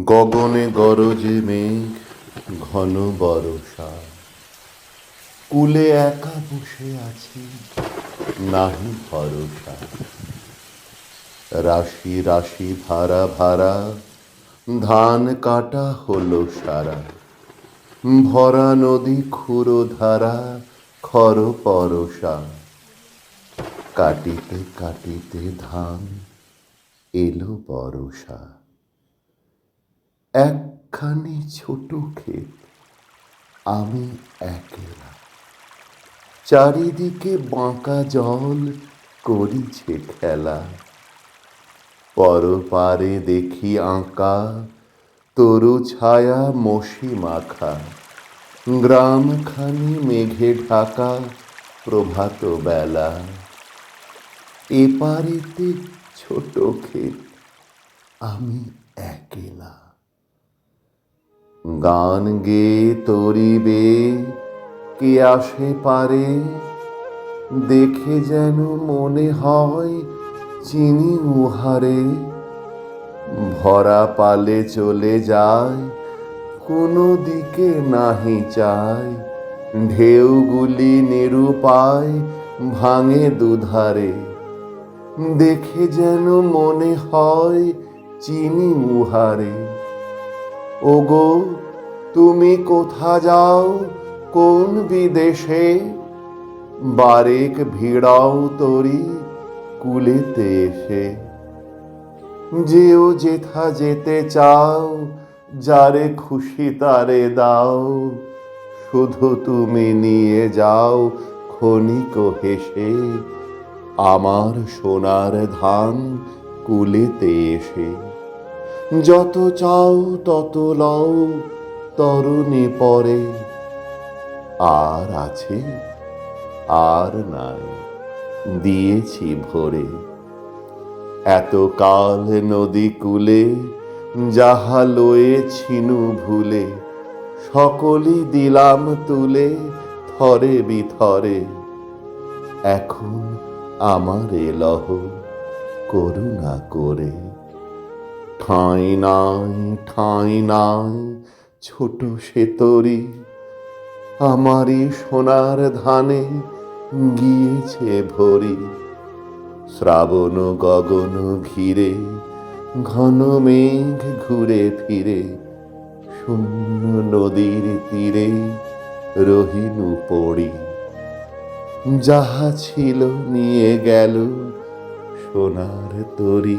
গগনে গরজে মেঘ, ঘন বরষা। কূলে একা বসে আছি, নাহি ভরসা। রাশি রাশি ভাড়া ভাড়া, ধান কাটা হলো সারা। ভরা নদী ক্ষুরো ধারা, খর পরশা। কাটিতে কাটিতে ধান, এলো বরষা। একখানি ছোট ক্ষেত, আমি একলা। চারিদিকে বাঁকা জল, করিছে খেলা। পরপারে দেখি আঁকা, তরু ছায়া মসি মাখা। গ্রামখানি মেঘে ঢাকা, প্রভাত বেলা। এপারেতে ছোট ক্ষেত, আমি একলা। গান গেয়ে তরি বেয়ে কে আসে পারে, দেখে যেন মনে হয় চিনি উহারে। ভরা পালে চলে যায়, কোনো দিকে নাহি চায়। ঢেউগুলি নিরুপায়, ভাঙে দুধারে। দেখে যেন মনে হয় চিনি উহারে। ওগো, তুমি কোথা যাও, কোন বিদেশে? বারেক ভিড়াও তরি, কূলেতে এসে। যেও যেথা যেতে চাও, যারে খুশি তারে দাও। শুধু তুমি নিয়ে যাও ক্ষণিক হেসে, আমার সোনার ধান কূলেতে এসে। যত চাও তত লও, তরণী পরে। আর আছে, আর নাই, দিয়েছি ভরে। এতকাল নদী কূলে, যাহা লয়েছিনু ভুলে। সকলই দিলাম তুলে, থরে বিথরে। এখন আমারে লহ, করুণা করে। ঠাঁই নাই, ঠাঁই নাই, ছোট সে তরি। আমারই সোনার ধানে, গিয়েছে ভরি। শ্রাবণ গগন ঘিরে, ঘন মেঘ ঘুরে ফিরে। শূন্য নদীর তীরে, রহিনু পড়ি। যাহা ছিল নিয়ে গেল, সোনার তরী।